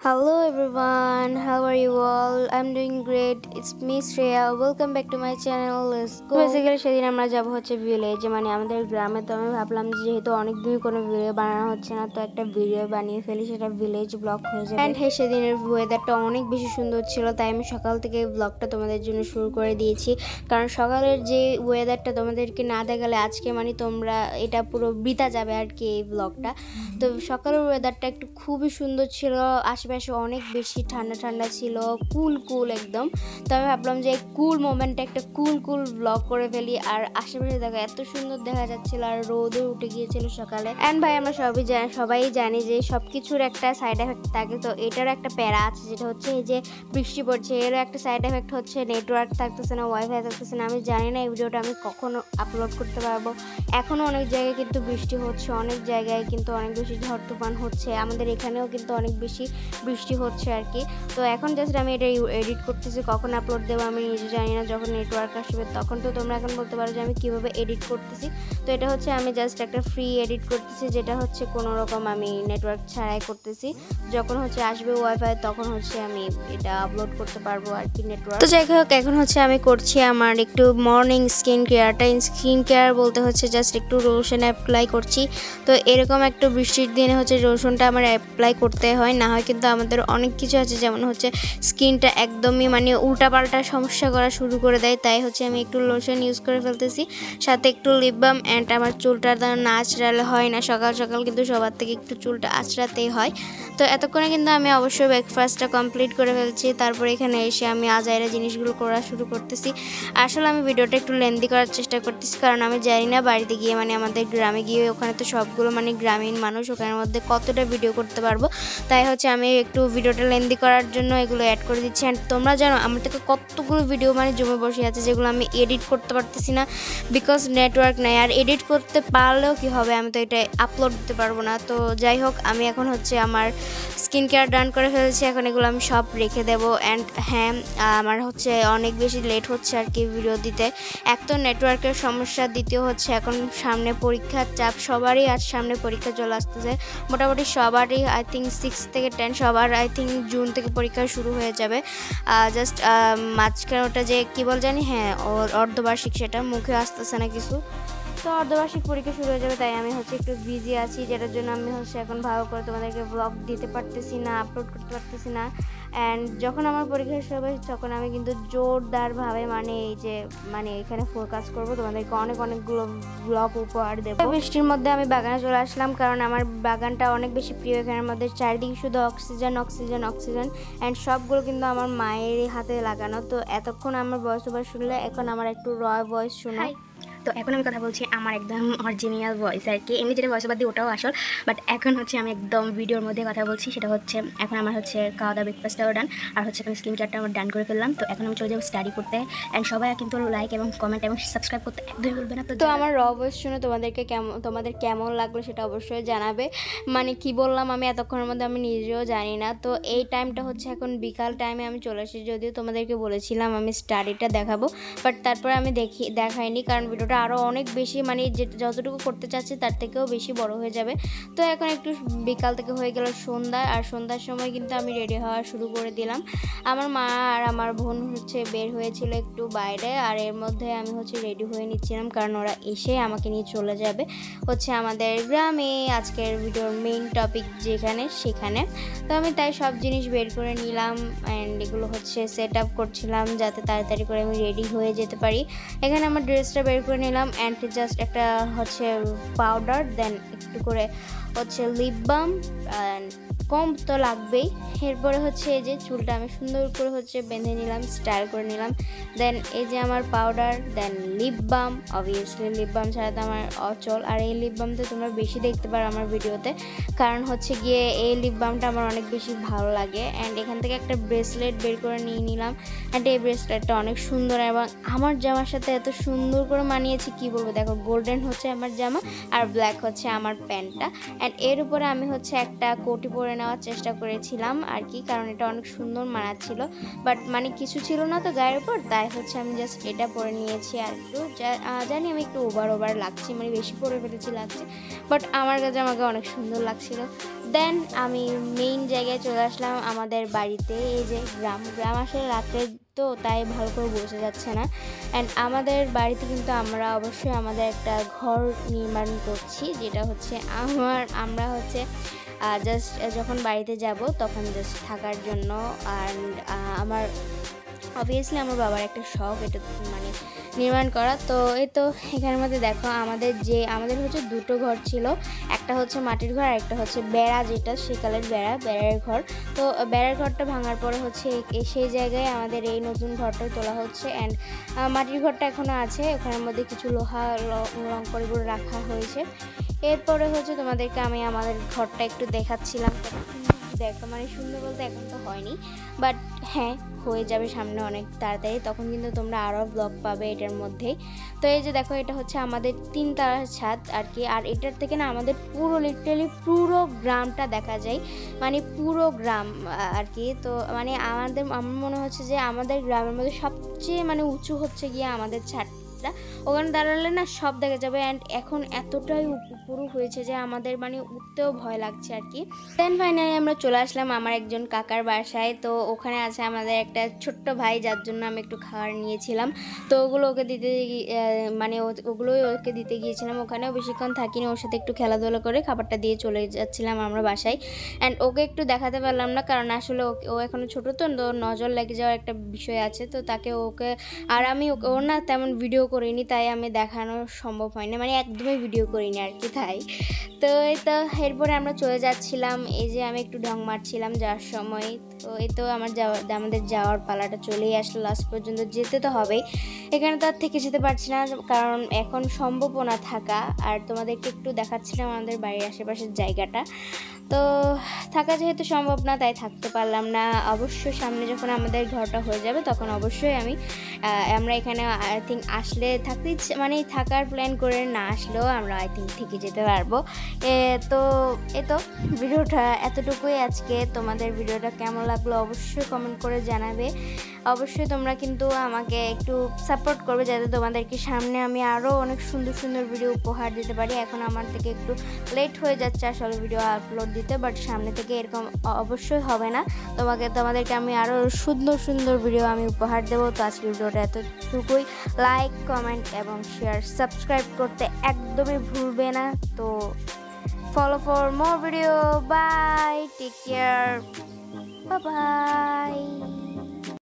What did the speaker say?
Hello everyone, how are you all? I'm doing great. It's me Shreya. Welcome back to my channel. Let's go. Basically সেদিন আমরা যাব হচ্ছে ভিলেজে, মানে আমাদের গ্রামে। তো আমি ভাবলাম যে যেহেতু অনেকদিন কোনো ভিডিও বানানো হচ্ছে না, তো একটা ভিডিও বানিয়ে ফেলি, সেটা ভিলেজ ব্লগ হয়ে যাবে। অ্যান্ড হ্যাঁ, সেদিনের ওয়েদারটা অনেক বেশি সুন্দর ছিল, তাই আমি সকাল থেকে ব্লগটা তোমাদের জন্য শুরু করে দিয়েছি। কারণ সকালের যে ওয়েদারটা তোমাদেরকে না দেখালে আজকে মানে তোমরা এটা পুরো বৃথা যাবে আর কি এই ব্লগটা। তো সকালের ওয়েদারটা একটু খুবই সুন্দর ছিল, আশেপাশে অনেক বেশি ঠান্ডা ঠান্ডা ছিল, কুল একদম। তো আমি ভাবলাম যে এই কুল মোমেন্টে একটা কুল ব্লগ করে ফেলি। আর আশেপাশে দেখা এত সুন্দর দেখা যাচ্ছিল, আর রোদও উঠে গিয়েছিল সকালে। অ্যান্ড ভাই, আমরা সবাই জানি যে সব কিছুর একটা সাইড এফেক্ট থাকে, তো এটারও একটা প্যারা আছে, যেটা হচ্ছে এই যে বৃষ্টি পড়ছে, এরও একটা সাইড এফেক্ট হচ্ছে নেটওয়ার্ক থাকতেছে না, ওয়াইফাই থাকতেছে না। আমি জানি না এই ভিডিওটা আমি কখনো আপলোড করতে পারবো। এখনও অনেক জায়গায় কিন্তু বৃষ্টি হচ্ছে, অনেক জায়গায় কিন্তু অনেক বেশি ঝড় তুফান হচ্ছে, আমাদের এখানেও কিন্তু অনেক বেশি বৃষ্টি হচ্ছে আর কি। তো এখন জাস্ট আমি এটা এডিট করতেছি, কখন আপলোড দেবো আমি নিজে জানি না। যখন নেটওয়ার্ক আসবে তখন তো তোমরা এখন বলতে পারো যে আমি কীভাবে এডিট করতেছি। তো এটা হচ্ছে আমি জাস্ট একটা ফ্রি এডিট করতেছি, যেটা হচ্ছে কোনো রকম আমি নেটওয়ার্ক ছাড়াই করতেছি। যখন হচ্ছে আসবে ওয়াইফাই তখন হচ্ছে আমি এটা আপলোড করতে পারবো আর কি নেটওয়ার্ক। তো যাই হোক, এখন হচ্ছে আমি করছি আমার একটু মর্নিং স্কিন কেয়ার বলতে হচ্ছে জাস্ট একটু লোশন অ্যাপ্লাই করছি। তো এরকম একটু বৃষ্টির দিনে হচ্ছে লোশনটা আমার অ্যাপ্লাই করতে হয়, না হয় কিন্তু আমাদের অনেক কিছু আছে, যেমন হচ্ছে স্কিনটা একদমই মানে উল্টাপাল্টা সমস্যা করা শুরু করে দেয়। তাই হচ্ছে আমি একটু লোশন ইউজ করে ফেলতেছি, সাথে একটু লিপ বাম। অ্যান্ড আমার চুলটা না আঁচড়ালে হয় না, সকাল সকাল কিন্তু সবার থেকে একটু চুলটা আঁচড়াতেই হয়। তো এতক্ষণে কিন্তু আমি অবশ্যই ব্রেকফাস্টটা কমপ্লিট করে ফেলছি। তারপর এখানে এসে আমি আজাইরা জিনিসগুলো করা শুরু করতেছি। আসলে আমি ভিডিওটা একটু লেন্দি করার চেষ্টা করতেছি, কারণ আমি জানি না বাড়িতে গিয়ে মানে আমাদের গ্রামে গিয়ে ওখানে তো সবগুলো মানে গ্রামীণ মানুষ, ওখানের মধ্যে কতটা ভিডিও করতে পারবো। তাই হচ্ছে আমি একটু ভিডিওটা লেন্দি করার জন্য এগুলো অ্যাড করে দিচ্ছি। অ্যান্ড তোমরা জানো আমার থেকে কতগুলো ভিডিও মানে জমে বসে আছে, যেগুলো আমি এডিট করতে পারতেছি না, বিকজ নেটওয়ার্ক নেই। আর এডিট করতে পারলেও কি হবে, আমি তো এটা আপলোড দিতে পারবো না। তো যাই হোক, আমি এখন হচ্ছে আমার স্কিন কেয়ার ডান করে ফেলেছি, এখন এগুলো আমি সব রেখে দেবো। অ্যান্ড হ্যাঁ, আমার হচ্ছে অনেক বেশি লেট হচ্ছে আর কি ভিডিও দিতে। এক তো নেটওয়ার্কের সমস্যা, দ্বিতীয় হচ্ছে এখন সামনে পরীক্ষার চাপ, সবারই আজ সামনে পরীক্ষা চলে আসতেছে, মোটামুটি সবারই। আই থিঙ্ক 6 থেকে 10 সবার আই থিঙ্ক জুন থেকে পরীক্ষা শুরু হয়ে যাবে। জাস্ট মাঝখানে ওটা যে কী বল জানি, হ্যাঁ অর্ধবার্ষিক, সেটা মুখে আসতেছে না কিছু। তো অর্ধবার্ষিক পরীক্ষা শুরু হয়ে যাবে, তাই আমি হচ্ছে একটু বিজি আছি, যেটার জন্য আমি হচ্ছে এখন ভালো করে তোমাদেরকে ব্লগ দিতে পারতেছি না, আপলোড করতে পারতেছি না। অ্যান্ড যখন আমার পরীক্ষা শুরু হবে তখন আমি কিন্তু জোরদারভাবে মানে এই যে মানে এখানে ফোকাস করবো, তোমাদেরকে অনেকগুলো ব্লগ উপহার দেবো। বৃষ্টির মধ্যে আমি বাগানে চলে আসলাম, কারণ আমার বাগানটা অনেক বেশি প্রিয়। এখানের মধ্যে চারিদিকে শুধু অক্সিজেন। অ্যান্ড সবগুলো কিন্তু আমার মায়েরই হাতে লাগানো। তো এতক্ষণ আমার ভয়েস ওভার শুনলে, এখন আমার একটু ভয়েস শোনো। তো এখন আমি কথা বলছি আমার একদম অরিজিনাল ভয়েস আর কি, এমনি যেটা ভয়েস ওভার দিই ওটাও আসল, বাট এখন হচ্ছে আমি একদম ভিডিওর মধ্যে কথা বলছি। সেটা হচ্ছে এখন আমার হচ্ছে খাওয়া দাওয়া ব্রেকফাস্টটাও ডান, আর হচ্ছে এখন স্কিন কেয়ারটা আমার ডান করে ফেললাম। তো এখন আমি চলে যাবো স্টাডি করতে। অ্যান্ড সবাই কিন্তু লাইক এবং কমেন্ট এবং সাবস্ক্রাইব করতে একদমই ভুলবে না। তো আমার ভয়েস শুনে তোমাদের কেমন লাগলো সেটা অবশ্যই জানাবে। মানে কি বললাম আমি এতক্ষণের মধ্যে, আমি নিজেও জানি না। তো এই টাইমটা হচ্ছে এখন বিকাল টাইমে আমি চলে এসেছি, যদিও তোমাদেরকে বলেছিলাম আমি স্টাডিটা দেখাবো, বাট তারপরে আমি দেখাইনি, কারণ ভিডিওটা আরও অনেক বেশি মানে যতটুকু করতে চাচ্ছি তার থেকেও বেশি বড় হয়ে যাবে। তো এখন একটু বিকাল থেকে হয়ে গেল সন্ধ্যা, আর সন্ধ্যার সময় কিন্তু আমি রেডি হওয়া শুরু করে দিলাম। আমার মা আর আমার বোন হচ্ছে বের হয়েছিল একটু বাইরে, আর এর মধ্যে আমি হচ্ছে রেডি হয়ে নিচ্ছিলাম, কারণ ওরা এসে আমাকে নিয়ে চলে যাবে হচ্ছে আমাদের গ্রামে, আজকের ভিডিওর মেইন টপিক যেখানে সেখানে। তো আমি তাই সব জিনিস বের করে নিলাম, অ্যান্ড এগুলো হচ্ছে সেট আপ করছিলাম যাতে তাড়াতাড়ি করে আমি রেডি হয়ে যেতে পারি। এখানে আমার ড্রেসটা বের করে নিলাম, অ্যান্ড জাস্ট একটা হচ্ছে পাউডার, দেন একটু করে হচ্ছে লিপ বাম, অ্যান্ড কম তো লাগবেই। এরপরে হচ্ছে এই যে চুলটা আমি সুন্দর করে হচ্ছে বেঁধে নিলাম, স্টাইল করে নিলাম। দেন এই যে আমার powder, then lip balm. Obviously lip balm ছাড়া তো আমার অচল, আর এই লিপ বামটা তোমরা বেশি দেখতে পারো আমার ভিডিওতে, কারণ হচ্ছে গিয়ে এই লিপ বামটা আমার অনেক বেশি ভালো লাগে। অ্যান্ড এখান থেকে একটা ব্রেসলেট বের করে নিয়ে নিলাম, অ্যান্ড এই ব্রেসলেটটা অনেক সুন্দর এবং আমার জামার সাথে এত সুন্দর করে মানিয়েছে কি বলবো। দেখো, গোল্ডেন হচ্ছে আমার জামা আর ব্ল্যাক হচ্ছে আমার প্যান্টটা। অ্যান্ড অ্যান্ড এর উপরে আমি হচ্ছে একটা কোটি পরে নেওয়ার চেষ্টা করেছিলাম আর কি, কারণ এটা অনেক সুন্দর মানাচ্ছিল, বাট মানে কিছু ছিল না তো গায়ের উপর, তাই হচ্ছে আমি জাস্ট এটা পরে নিয়েছি। আর একটু জানি আমি একটু ওভার লাগছি, মানে বেশি পরে ফেলেছি লাগছে, বাট আমার কাছে আমাকে অনেক সুন্দর লাগছিল। দেন আমি মেইন জায়গায় চলে আসলাম আমাদের বাড়িতে। এই যে গ্রাম আসলে রাত্রে তো তাই ভালো করে বোঝা যাচ্ছে না। অ্যান্ড আমাদের বাড়িতে কিন্তু আমরা অবশ্যই আমাদের একটা ঘর নির্মাণ করছি, যেটা হচ্ছে আমরা হচ্ছে জাস্ট যখন বাড়িতে যাব তখন জাস্ট থাকার জন্য। অ্যান্ড আমার অবভিয়াসলি আমার বাবার একটা শখ এটা মানে নির্মাণ করা। তো এই তো এখানের মধ্যে দেখো আমাদের হচ্ছে দুটো ঘর ছিল, একটা হচ্ছে মাটির ঘর আর একটা হচ্ছে বেড়া, যেটা সেকালের বেড়ার ঘর। তো বেড়ার ঘরটা ভাঙার পরে হচ্ছে সেই জায়গায় আমাদের এই নতুন ঘরটা তোলা হচ্ছে। অ্যান্ড মাটির ঘরটা এখনও আছে, ওখানের মধ্যে কিছু লোহা রং করে রাখা হয়েছে। এরপরে হচ্ছে তোমাদেরকে আমি আমাদের ঘরটা একটু দেখাচ্ছিলাম। দেখো মানে সুন্দর বলতে এখন তো হয়নি, বাট হ্যাঁ হয়ে যাবে সামনে অনেক তাড়াতাড়ি, তখন কিন্তু তোমরা আরও ব্লগ পাবে এটার মধ্যেই। তো এই যে দেখো এটা হচ্ছে আমাদের 3 তলার ছাদ আর কি, আর এটার থেকে না আমাদের লিটারালি পুরো গ্রামটা দেখা যায়, মানে পুরো গ্রাম আর কি। তো মানে আমার মনে হচ্ছে যে আমাদের গ্রামের মধ্যে সবচেয়ে মানে উঁচু হচ্ছে গিয়ে আমাদের ছাদ, ওখানে দাঁড়ালে না সব দেখা যাবে। অ্যান্ড এখন এতটাই উপরু হয়েছে যে আমাদের মানে উঠতেও ভয় লাগছে আর কি। দেন ফাইনালি আমরা চলে আসলাম আমার একজন কাকার বাসায়। তো ওখানে আছে আমাদের একটা ছোট্ট ভাই, যার জন্য আমি একটু খাবার নিয়েছিলাম। তো ওগুলো ওকে দিতে মানে ওগুলোই ওকে দিতে গিয়েছিলাম। ওখানেও বেশিক্ষণ থাকিনি, ওর সাথে একটু খেলাধুলা করে খাবারটা দিয়ে চলে যাচ্ছিলাম আমরা বাসায়। অ্যান্ড ওকে একটু দেখাতে পারলাম না, কারণ আসলে ও এখনও ছোটো, তো নজর লেগে যাওয়ার একটা বিষয় আছে। তো তাকে ওকে আর আমি ওর না তেমন ভিডিও করিনি, তাই আমি দেখানো সম্ভব হয়নি, মানে একদমই ভিডিও করিনি আর কি। তাই তো এই তো এরপরে আমরা চলে যাচ্ছিলাম, এই যে আমি একটু ঢং মারছিলাম যাওয়ার সময়। তো এই তো আমাদের যাওয়ার পালাটা চলেই আসলো, লাস্ট পর্যন্ত যেতে তো হবেই, এখানে তো আর থেকে যেতে পারছি না, কারণ এখন সম্ভবও না থাকা। আর তোমাদেরকে একটু দেখাচ্ছিলাম আমাদের বাড়ির আশেপাশের জায়গাটা, তো থাকা যেহেতু সম্ভব না তাই থাকতে পারলাম না। অবশ্যই সামনে যখন আমাদের ঘরটা হয়ে যাবে তখন অবশ্যই আমরা এখানে আই থিঙ্ক আসলে থাকতে মানে থাকার প্ল্যান করে না আসলেও আমরা আই থিঙ্ক থেকে যেতে পারবো। তো এই তো ভিডিওটা এতটুকুই আজকে। তোমাদের ভিডিওটা কেমন লাগলো অবশ্যই কমেন্ট করে জানাবে। অবশ্যই তোমরা কিন্তু আমাকে একটু সাপোর্ট করবে, যাতে তোমাদেরকে সামনে আমি আরও অনেক সুন্দর সুন্দর ভিডিও উপহার দিতে পারি। এখন আমার থেকে একটু লেট হয়ে যাচ্ছে আসলে ভিডিও আপলোড দিতে, বাট সামনে থেকে এরকম অবশ্যই হবে না। তোমাদেরকে আমি আরও সুন্দর সুন্দর ভিডিও আমি উপহার দেবো। তো আজকের ভিডিওটা এতটুকুই। লাইক, কমেন্ট এবং শেয়ার, সাবস্ক্রাইব করতে একদমই ভুলবে না। তো follow for more video. Bye, take care, bye bye.